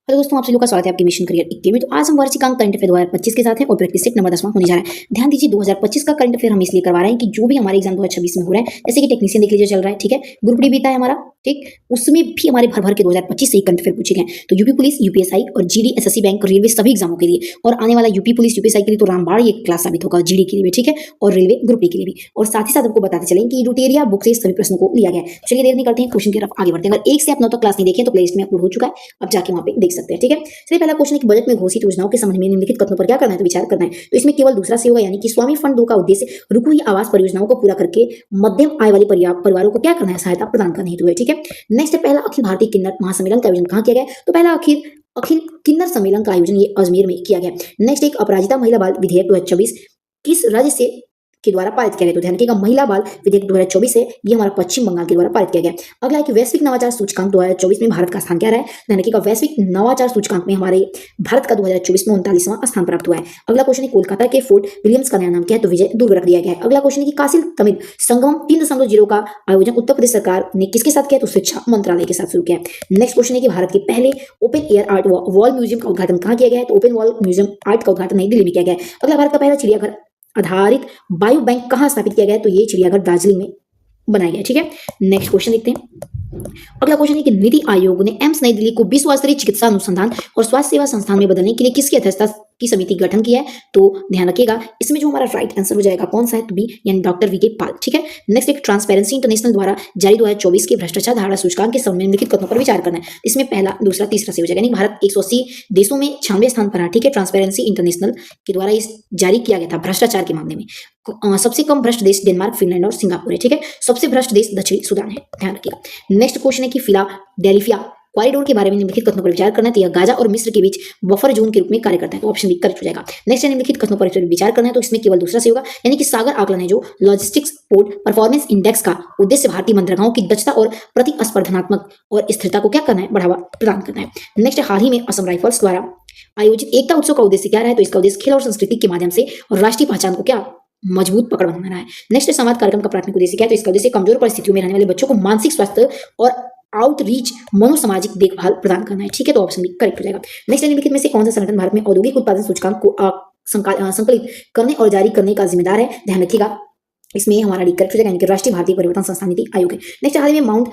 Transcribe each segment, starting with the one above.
Hello दोस्तों, आप सभी लोग का स्वागत है आपके मिशन करियर 21 में। तो आज हम वार्षिकांक करंट अफेयर 2025 के साथ हैं और प्रैक्टिस सेट नंबर 10 होने जा रहा है। ध्यान दीजिए, 2025 का करंट अफेयर हम इसलिए करवा रहे हैं कि जो भी हमारे एग्जाम 2026 में हो रहा है, जैसे कि टेक्नीशियन देख लीजिए चल रहा है, ठीक है, ग्रुप डी बीता है हमारा, ठीक, उसमें भी हमारे भर भर के 2025 से ही करंट अफेयर पूछे गए। तो यूपी पुलिस, यूपीएसआई और जीडी, एसएससी बैंक, रेलवे सभी एग्जामों के लिए, और आने वाला यूपी पुलिस यूपीएसआई के लिए तो रामबाण ये क्लास साबित होगा, जीडी के लिए भी, ठीक है, और रेलवे ग्रुप डी के लिए भी। और साथ ही साथ आपको बताते चलें कि रुटेरिया बुक से सभी प्रश्नों को लिया गया है। चलिए देर नहीं करते हैं, क्वेश्चन की तरफ आगे बढ़ते हैं। अगर 1 से आप 9 तक क्लास नहीं देखें तो प्लेलिस्ट में अपलोड हो चुका है, आप जाके वहां पे देख सकते हैं, ठीक है। चलिए पहला क्वेश्चन है कि बजट में घोषित योजनाओं के संबंध में निम्नलिखित कथनों पर क्या करना है, तो विचार करना है। तो इसमें केवल दूसरा से होगा, यानी कि स्वामी फंड 2 का उद्देश्य रुकी हुई आवास परियोजनाओं को पूरा करके मध्यम आय वाले परिवारों को क्या करना है, सहायता प्रदान करने हेतु है, ठीक है। नेक्स्ट है पहला अखिल भारतीय किन्नर महासम्मेलन का आयोजन कहाँ किया गया, तो पहला अखिल किन्नर सम्मेलन का आयोजन ये अजमेर में किया गया। नेक्स्ट एक अपराजिता महिला बाल विधेयक 2024 किस राज्य से के द्वारा पारित किया गया, तो ध्यान रखिएगा महिला बाल विधेयक 2024 है, ये हमारा पश्चिम बंगाल के द्वारा पारित किया गया। अगला है कि वैश्विक नवाचार सूचकांक 2024 में भारत का स्थान क्या रहा है, ध्यान रखिएगा वैश्विक नवाचार सूचकांक में हमारे भारत का 2024 में 39वां स्थान प्राप्त हुआ है। अगला क्वेश्चन है कोलकाता के फोर्ट विलियम्स का नया नाम क्या है, तो विजय दुर्ग रख दिया गया है। अगला क्वेश्चन है कि काशी तमिल संगम 3.0 का आयोजन उत्तर प्रदेश सरकार ने किसके साथ किया, तो शिक्षा मंत्रालय के साथ शुरू किया है। नेक्स्ट क्वेश्चन है कि भारत के पहले open air art wall museum का उद्घाटन कहाँ किया गया है, तो ओपन वॉल म्यूजियम आर्ट का उद्घाटन नई दिल्ली में किया गया है। अगला भारत का पहला चिड़ियाघर आधारित बायो बैंक कहाँ स्थापित किया गया है, तो ये चिड़ियाघर दार्जिलिंग में बनाया गया, ठीक है। नेक्स्ट क्वेश्चन देखते हैं। अगला क्वेश्चन है कि नीति आयोग ने एम्स नई दिल्ली को विश्व स्तरीय चिकित्सा अनुसंधान और स्वास्थ्य सेवा संस्थान में बदलने के लिए किसकी अध्यक्षता की समिति गठन किया है, तो ध्यान रखिएगा इसमें जो हमारा राइट आंसर हो जाएगा कौन सा है, तो बी, यानी डॉक्टर वी के पाल, ठीक है। नेक्स्ट एक ट्रांसपेरेंसी इंटरनेशनल द्वारा जारी 2024 के भ्रष्टाचार धारणा सूचकांक के संबंध में निम्नलिखित कथनों पर विचार करना है। इसमें पहला, दूसरा, तीसरा से हो जाएगा, यानी भारत 180 देशों में 96वें स्थान पर है, ठीक है। ट्रांसपेरेंसी इंटरनेशनल के द्वारा इस जारी किया गया था भ्रष्टाचार के मामले में। सबसे कम भ्रष्ट देश डेनमार्क, फिनलैंड और सिंगापुर है, ठीक है। सबसे भ्रष्ट देश दक्षिणी सूडान है, ध्यान रखिएगा। नेक्स्ट क्वेश्चन है कि फिलाडेल्फिया कॉरिडोर के बारे में निम्नलिखित कथनों पर विचार करना है, तो यह गाजा और मिस्र के बीच बफर जोन के रूप में कार्य करता है, तो ऑप्शन बी करेक्ट हो जाएगा। नेक्स्ट है निम्नलिखित कथनों पर विचार करना है, तो इसमें केवल दूसरा से होगा, यानी कि सागर आकलन है जो लॉजिस्टिक्स पोर्ट परफॉर्मेंस इंडेक्स का उद्देश्य भारतीय बंदरगाहों की दक्षता और प्रतिस्पर्धात्मक और स्थिरता को क्या करना है, बढ़ावा प्रदान करना है। नेक्स्ट हाल ही में असम राइफल्स द्वारा आयोजित एकता उत्सव का उद्देश्य क्या रहा है, तो इसका उद्देश्य खेल और संस्कृति के माध्यम से और राष्ट्रीय पहचान को क्या मजबूत पकड़ बनाना है। नेक्स्ट संवाद कार्यक्रम का प्राथमिक उद्देश्य क्या है, तो इसका उद्देश्य कमजोर परिस्थितियों में रहने वाले बच्चों को मानसिक स्वास्थ्य और आउटरीच मनोसामाजिक देखभाल प्रदान करना है, ठीक है, तो ऑप्शन बी करेक्ट हो जाएगा। नेक्स्ट निम्नलिखित में से कौन सा संगठन भारत में औद्योगिक उत्पादन सूचकांक को संकलित करने और जारी करने का जिम्मेदार है, ध्यान रखिएगा इसमें हमारा डी करेक्ट हो जाएगा, यानी कि राष्ट्रीय भारतीय परिवर्तन संस्थान नीति आयोग है। नेक्स्ट हाल ही में माउंट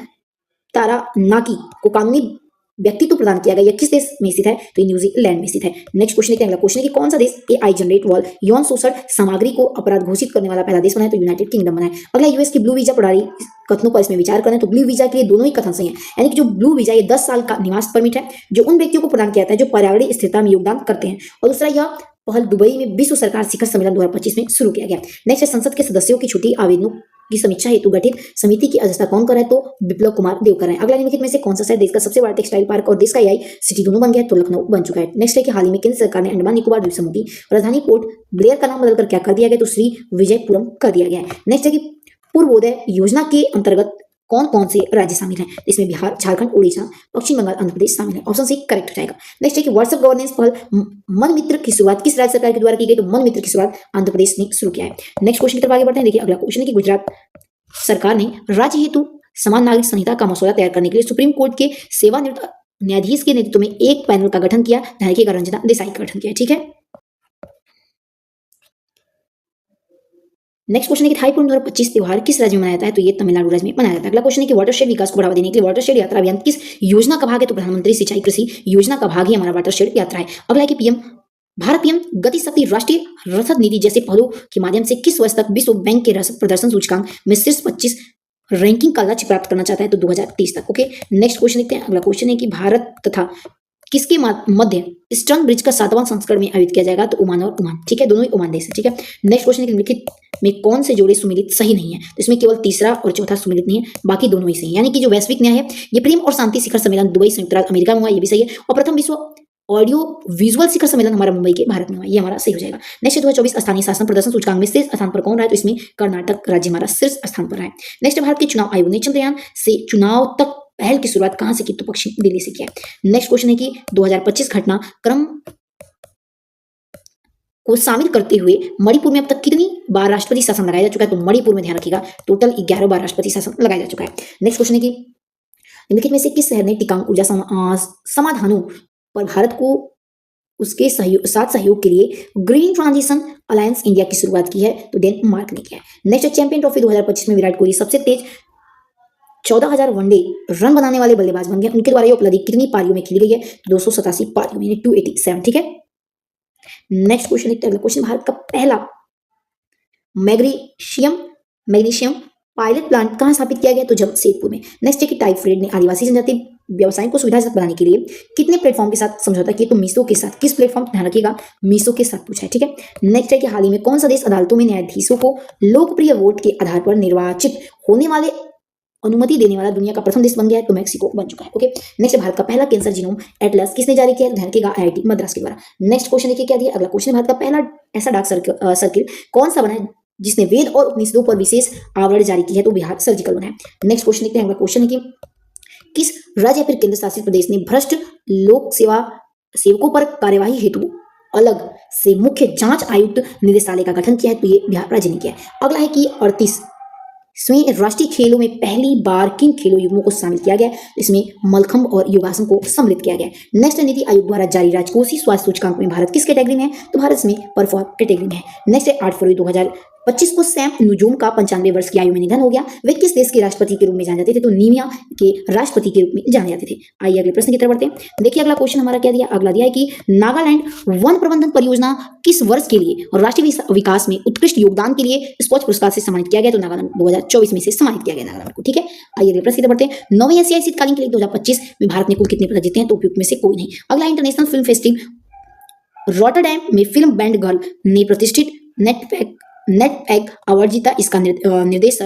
तारानाकी को कानूनी व्यक्तित्व प्रदान किया गया, यह किस देश में स्थित है, तो न्यूजीलैंड में स्थित है। नेक्स्ट क्वेश्चन है, अगला क्वेश्चन है कि कौन सा देश एआई जनरेट वॉल यौन शोषण सामग्री को अपराध घोषित करने वाला पहला देश बना है, तो यूनाइटेड किंगडम बना है। अगला यूएस की ब्लू वीजा प्रणाली कथनों पर इसमें विचार करना है, तो ब्लू वीजा के लिए दोनों ही कथन सही है, यानी कि जो ब्लू वीजा ये 10 साल का निवास परमिट है जो उन व्यक्तियों को प्रदान किया जाता है जो पर्यावरणीय स्थिरता में योगदान करते हैं, और दूसरा यह पहल दुबई में विश्व सरकार शिखर सम्मेलन 2025 में शुरू किया गया। नेक्स्ट संसद के सदस्यों की छुट्टी आवेदनों की समीक्षा हेतु गठित समिति की अध्यक्षता कौन कर रहा है, तो बिप्लब कुमार देव कर रहे हैं। अगला निम्नलिखित में से कौन सा शहर देश का सबसे बड़ा टेक्सटाइल पार्क और देश का एआई सिटी दोनों बन गया है, तो लखनऊ बन चुका है। नेक्स्ट है कि हाल ही में केंद्र सरकार ने अंडमान निकोबार द्वीप समूह की राजधानी पोर्ट ब्लेयर का नाम बदलकर क्या कर दिया गया, तो श्री विजयपुरम कर दिया गया है। नेक्स्ट है कि पूर्वोदय योजना के अंतर्गत कौन कौन से राज्य शामिल हैं, इसमें बिहार, झारखंड, उड़ीसा, पश्चिम बंगाल, आंध्र प्रदेश शामिल है, ऑप्शन सी करेक्ट हो जाएगा। नेक्स्ट है कि व्हाट्सएप गवर्नेंस पहल मन मित्र की शुरुआत किस राज्य सरकार के द्वारा की गई, तो मन मित्र की शुरुआत आंध्र प्रदेश ने शुरू किया है। नेक्स्ट क्वेश्चन की तरफ आगे बढ़ते हैं। देखिए अगला क्वेश्चन है कि गुजरात सरकार ने राज्य हेतु समान नागरिक संहिता का मसौदा तैयार करने के लिए सुप्रीम कोर्ट के सेवानिवृत्त न्यायाधीश के नेतृत्व में एक पैनल का गठन किया, ध्यान रखिएगा रंजना देसाई का गठन किया, ठीक है। नेक्स्ट क्वेश्चन है कि थाईपुरम 2025 त्योहार किस राज्य में मनाया जाता है, तो ये तमिलनाडु राज्य में मनाया जाता है। अगला क्वेश्चन है कि वाटरशेड विकास को बढ़ावा देने के लिए वाटरशेड यात्रा अभियान किस योजना का भाग है, तो प्रधानमंत्री सिंचाई कृषि योजना का भाग ही हमारा वाटरशेड यात्रा है। अगला है कि भारत पीएम गति शक्ति राष्ट्रीय रसद नीति जैसे पहलों के माध्यम से किस वर्ष तक विश्व बैंक के रसद प्रदर्शन सूचकांक में शीर्ष 25 रैंकिंग का लक्ष्य प्राप्त करना चाहता है, तो 2030 तक। ओके, नेक्स्ट क्वेश्चन देखते हैं। अगला क्वेश्चन है कि भारत तथा किसके मध्य ईस्टर्न ब्रिज का 7वां संस्करण में आयोजित किया जाएगा, तो ओमान और ओमान, ठीक है, दोनों ही ओमान देश है, ठीक है। नेक्स्ट क्वेश्चन है कि निम्नलिखित में कौन से जोड़े सुमिलित सही नहीं है, तो इसमें केवल तीसरा और चौथा सुमिलित नहीं है, बाकी दोनों ही सही, यानी कि जो वैश्विक न्याय है ये प्रेम और शांति शिखर सम्मेलन दुबई संयुक्त राज्य अमेरिका में हुआ, ये भी सही है, और प्रथम विश्व ऑडियो विजुअल शिखर सम्मेलन हमारा मुंबई के भारत में हुआ, ये हमारा सही हो जाएगा। नेक्स्ट 2024 स्थानीय शासन प्रदर्शन सूचकांक में शीर्ष स्थान पर कौन रहा है, तो इसमें कर्नाटक राज्य हमारा शीर्ष स्थान पर है। नेक्स्ट भारत के चुनाव आयोग ने चंद्रयान से चुनाव तक पहल की शुरुआत कहां से की, तो पश्चिम दिल्ली से किया। नेक्स्ट क्वेश्चन है कि 2025 घटना क्रम को शामिल करते हुए मणिपुर में अब तक कितनी बार राष्ट्रपति शासन लगाया जा चुका है, तो मणिपुर में ध्यान रखिएगा टोटल 11 बार राष्ट्रपति शासन लगाया जा चुका है। नेक्स्ट क्वेश्चन है कि निम्नलिखित में से किस शहर ने टिकाऊ ऊर्जा समाधानों पर भारत को उसके साथ सहयोग के लिए ग्रीन ट्रांजिशन अलायंस इंडिया की शुरुआत की है, तो डेनमार्क ने किया है। नेक्स्ट चैंपियन ट्रॉफी 2025 में विराट कोहली सबसे तेज 14,000 वनडे रन बनाने वाले बल्लेबाज बन गए। उनके द्वारा ये उपलब्धि कितनी पारियों में खेली गई है? 287 पारियों में, 287, ठीक है। नेक्स्ट क्वेश्चन देखते हैं। अगला क्वेश्चन, भारत का पहला मैग्नीशियम पायलट प्लांट कहाँ स्थापित किया गया? तो जमशेदपुर में। नेक्स्ट है कि टाइप फ्रेड ने आदिवासी जनजाति व्यवसायों को सुविधाजनक बनाने के लिए कितने प्लेटफॉर्म के साथ समझौता किया? तो मीशो के साथ। किस प्लेटफॉर्म, ध्यान रखिएगा, मीशो के साथ पूछा है, ठीक है। नेक्स्ट है कि हाल ही में कौन सा देश अदालतों में न्यायाधीशों को लोकप्रिय वोट के आधार पर निर्वाचित होने वाले अनुमति देने वाला दुनिया का प्रथम देश बन गया है? तो मैक्सिको बन चुका है, ओके। नेक्स्ट, भारत का पहला कैंसर जीनोम एटलस किसने जारी किया? ध्यान रखिएगा, IIT मद्रास के द्वारा। नेक्स्ट क्वेश्चन देखिए क्या दिया। अगला क्वेश्चन, भारत का पहला ऐसा डाक सर्किल कौन सा बना है जिसने वेद और उपनिषदों पर विशेष आवरण जारी की है? तो बिहार सर्जिकल बना है। नेक्स्ट क्वेश्चन देखते हैं। अगला क्वेश्चन है कि किस राज्य या फिर केंद्र शासित प्रदेश ने भ्रष्ट लोक सेवकों पर कार्यवाही हेतु अलग से मुख्य जांच आयुक्त निदेशालय का गठन किया है? तो ये बिहार राज्य ने किया है। अगला है कि 38वें राष्ट्रीय खेलों में पहली बार किन खेलों युग्मों को शामिल किया गया? इसमें मलखंब और योगासन को सम्मिलित किया गया। नेक्स्ट, नीति आयोग द्वारा जारी राजकोषीय स्वास्थ्य सूचकांक में भारत किस कैटेगरी में है? तो भारत में परफॉर्म कैटेगरी में है। नेक्स्ट है 8 फरवरी 2025 को सैम नुजूम का 95 वर्ष की आयु में निधन हो गया। वे किस देश के राष्ट्रपति के रूप में जाने जाते थे? तो नीमिया के राष्ट्रपति के रूप में जाने जाते थे। आइए अगले प्रश्न की तरफ बढ़ते हैं। देखिए अगला क्वेश्चन हमारा क्या दिया। अगला दिया है कि नागालैंड वन प्रबंधन परियोजना किस वर्ष के लिए और राष्ट्रीय विकास में उत्कृष्ट योगदान के लिए स्कॉच पुरस्कार से सम्मानित किया गया? तो नागालैंड 2024 में से सम्मानित किया गया नागालैंड को, ठीक है। आइए अगले प्रश्न की तरफ बढ़ते हैं। 9वीं एशियाई शीतकालीन खेल 2025 में भारत ने कुल कितने पदक जीते हैं? तो उपयुक्त में से कोई नहीं। अगला, इंटरनेशनल फिल्म फेस्टिवल रॉटरडैम में फिल्म बैंड गर्ल ने प्रतिष्ठित नेटपैग अवार्ड जीता। इसका निर्देश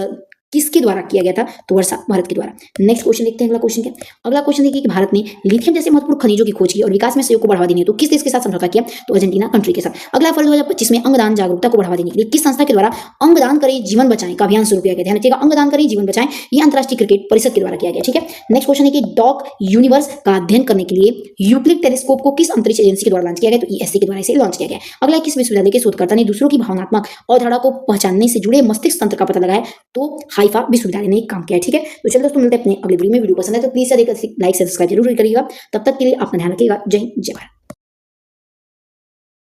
किसके द्वारा किया गया था? तो वर्षा भारत के द्वारा। नेक्स्ट क्वेश्चन देखते हैं। अगला क्वेश्चन क्या? अगला क्वेश्चन देखिए कि भारत ने लिथियम जैसे महत्वपूर्ण खनिजों की खोज की और विकास में सहयोग को बढ़ावा देने तो किस देश के साथ समझौता किया? तो अर्जेंटीना कंट्री के साथ। अगला, फरवरी 2025 में अंगदान जागरूकता को बढ़ावा देने के लिए किस संस्था के द्वारा अंगदान करें जीवन बचाएं का अभियान शुरू किया गया? ध्यान रखिएगा, अंगदान करें जीवन बचाएं, ये अंतरराष्ट्रीय क्रिकेट परिषद के द्वारा किया गया, ठीक है। नेक्स्ट क्वेश्चन है कि डॉक यूनिवर्स का अध्ययन करने के लिए यूक्लिड टेलीस्कोप को किस अंतरिक्ष एजेंसी के द्वारा लॉन्च किया गया? तो ESA के द्वारा इसे लॉन्च किया गया। अगला, किस विश्वविद्यालय के शोधकर्ता ने दूसरों की भावनात्मक अवधारणा को पहचानने से जुड़े मस्तिष्क तंत्र का पता लगाया? तो हाइफा विश्वविद्यालय ने काम किया है, ठीक है। तो चलिए दोस्तों, मिलते हैं अपने अगले वीडियो में। वीडियो पसंद है तो प्लीज लाइक सब्सक्राइब जरूर करिएगा। तब तक के लिए अपना ध्यान रखिएगा। जय हिंद, जय भारत।